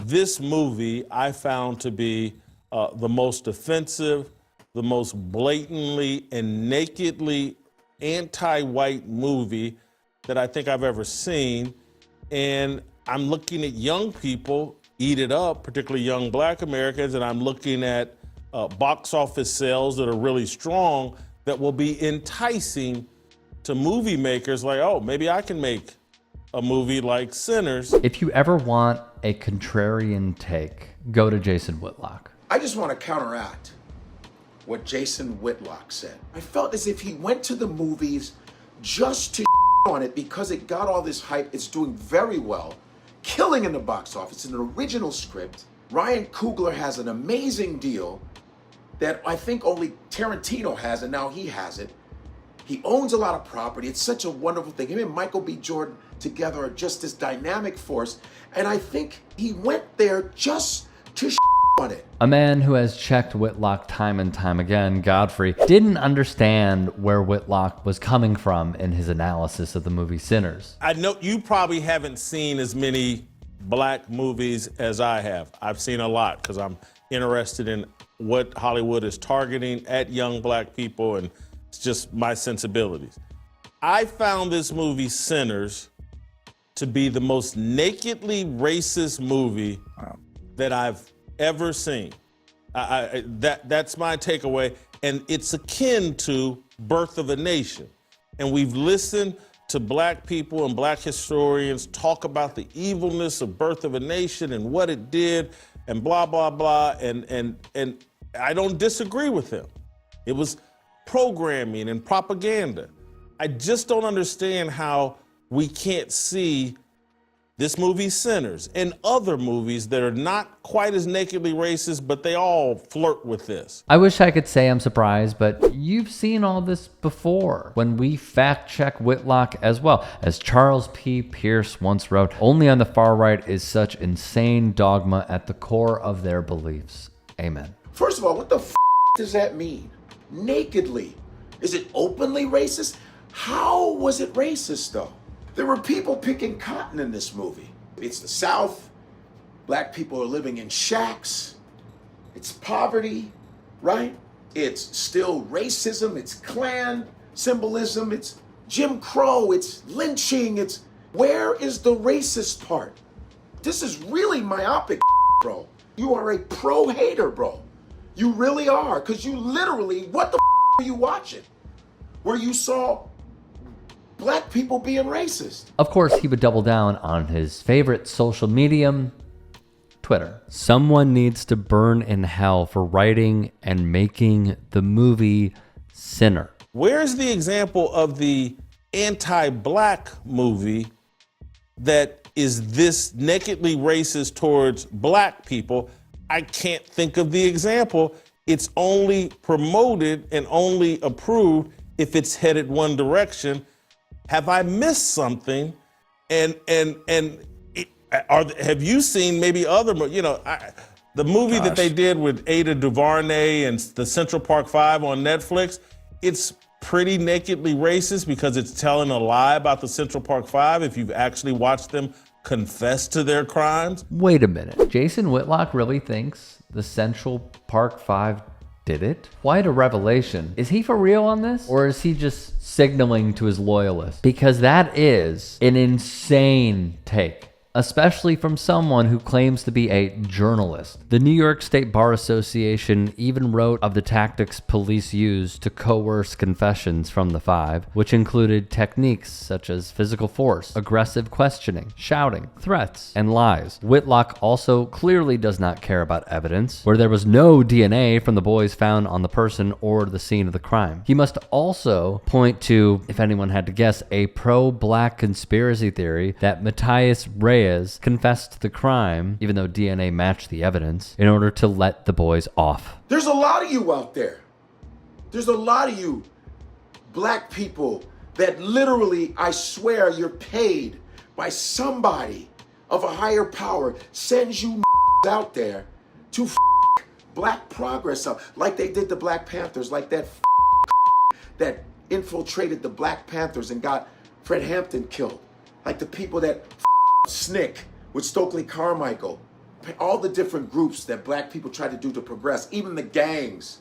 this movie I found to be the most offensive, the most blatantly and nakedly anti-white movie that I think I've ever seen. And I'm looking at young people eat it up, particularly young Black Americans, and I'm looking at box office sales that are really strong that will be enticing to movie makers like, oh, maybe I can make a movie like Sinners. If you ever want a contrarian take, go to Jason Whitlock. I just want to counteract what Jason Whitlock said. I felt as if he went to the movies just to on it because it got all this hype. It's doing very well, killing in the box office. It's an original script. Ryan Coogler has an amazing deal that I think only Tarantino has, and now he has it. He owns a lot of property. It's such a wonderful thing. Him and Michael B. Jordan together are just this dynamic force. And I think he went there just to on it. A man who has checked Whitlock time and time again, Godfrey, didn't understand where Whitlock was coming from in his analysis of the movie Sinners. I know you probably haven't seen as many Black movies as I have. I've seen a lot because I'm interested in what Hollywood is targeting at young Black people, and it's just my sensibilities. I found this movie Sinners to be the most nakedly racist movie that I've ever seen. That's my takeaway, and it's akin to Birth of a Nation. And we've listened to Black people and Black historians talk about the evilness of Birth of a Nation and what it did and blah, blah, blah, and I don't disagree with them. It was programming and propaganda. I just don't understand how we can't see this movie Sinners and other movies that are not quite as nakedly racist, but they all flirt with this. I wish I could say I'm surprised, but you've seen all this before when we fact check Whitlock as well. As Charles P. Pierce once wrote, only on the far right is such insane dogma at the core of their beliefs. Amen. First of all, what the does that mean? Nakedly. Is it openly racist? How was it racist though? There were people picking cotton in this movie. It's the South. Black people are living in shacks. It's poverty, right? It's still racism. It's Klan symbolism. It's Jim Crow. It's lynching. It's where is the racist part? This is really myopic, bro. You are a pro-hater, bro. You really are, because you literally, what the are you watching? Where you saw Black people being racist. Of course, he would double down on his favorite social medium, Twitter. Someone needs to burn in hell for writing and making the movie Sinner. Where's the example of the anti-Black movie that is this nakedly racist towards Black people? I can't think of the example. It's only promoted and only approved if it's headed one direction. Have I missed something? And have you seen maybe other, the movie that they did with Ada DuVernay and the Central Park 5 on Netflix, it's pretty nakedly racist because it's telling a lie about the Central Park 5 if you've actually watched them confess to their crimes. Wait a minute, Jason Whitlock really thinks the Central Park 5 did it? Quite a revelation. Is he for real on this? Or is he just signaling to his loyalists? Because that is an insane take, especially from someone who claims to be a journalist. The New York State Bar Association even wrote of the tactics police used to coerce confessions from the five, which included techniques such as physical force, aggressive questioning, shouting, threats, and lies. Whitlock also clearly does not care about evidence, where there was no DNA from the boys found on the person or the scene of the crime. He must also point to, if anyone had to guess, a pro-Black conspiracy theory that Matthias Reyes confessed to the crime, even though DNA matched the evidence, in order to let the boys off. There's a lot of you out there. There's a lot of you Black people that literally, I swear, you're paid by somebody of a higher power, sends you out there to Black progress up, like they did the Black Panthers, like that that infiltrated the Black Panthers and got Fred Hampton killed, like the people that SNCC with Stokely Carmichael, all the different groups that black people tried to do to progress, even the gangs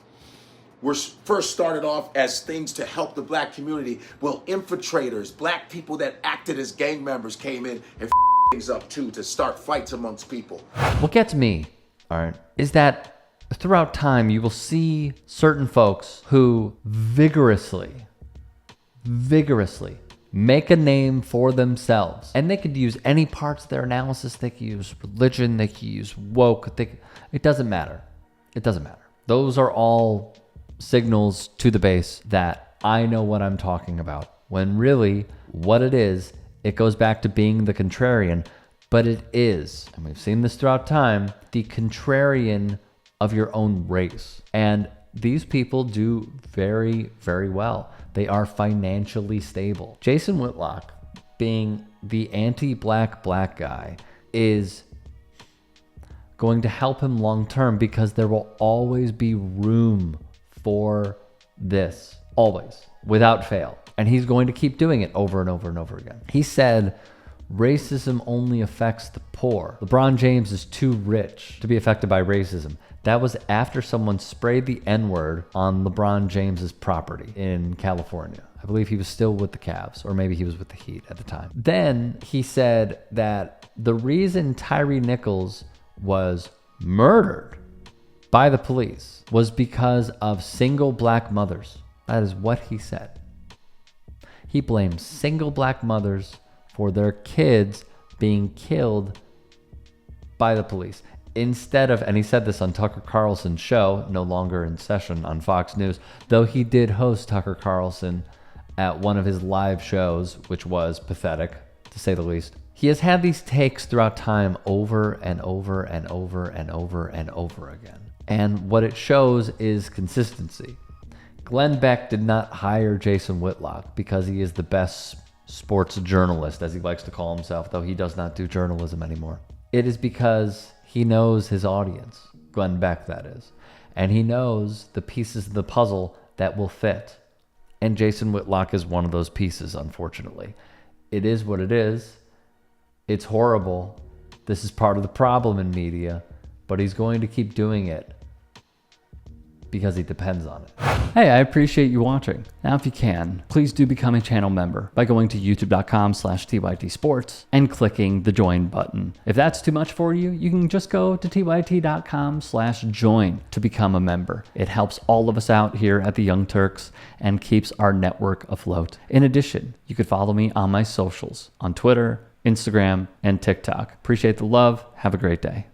were first started off as things to help the black community. Well, infiltrators, black people that acted as gang members came in and things up too to start fights amongst people. What gets me, all right, is that throughout time you will see certain folks who vigorously make a name for themselves. And they could use any parts of their analysis. They could use religion, they could use woke, it doesn't matter. It doesn't matter. Those are all signals to the base that I know what I'm talking about. When really, what it is, it goes back to being the contrarian, but it is, and we've seen this throughout time, the contrarian of your own race. And these people do very, very well. They are financially stable. Jason Whitlock, being the anti-black guy, is going to help him long term because there will always be room for this. Always. Without fail. And he's going to keep doing it over and over and over again. He said, racism only affects the poor. LeBron James is too rich to be affected by racism. That was after someone sprayed the N-word on LeBron James's property in California. I believe he was still with the Cavs, or maybe he was with the Heat at the time. Then he said that the reason Tyree Nichols was murdered by the police was because of single black mothers. That is what he said. He blamed single black mothers for their kids being killed by the police. Instead of, and he said this on Tucker Carlson's show, no longer in session on Fox News, though he did host Tucker Carlson at one of his live shows, which was pathetic, to say the least. He has had these takes throughout time over and over and over and over and over again. And what it shows is consistency. Glenn Beck did not hire Jason Whitlock because he is the best sports journalist, as he likes to call himself, though he does not do journalism anymore. It is because he knows his audience, Glenn Beck that is, and he knows the pieces of the puzzle that will fit. And Jason Whitlock is one of those pieces, unfortunately. It is what it is. It's horrible. This is part of the problem in media, but he's going to keep doing it because he depends on it. Hey, I appreciate you watching. Now, if you can, please do become a channel member by going to youtube.com/TYTsports and clicking the join button. If that's too much for you, you can just go to tyt.com/join to become a member. It helps all of us out here at the Young Turks and keeps our network afloat. In addition, you could follow me on my socials on Twitter, Instagram, and TikTok. Appreciate the love. Have a great day.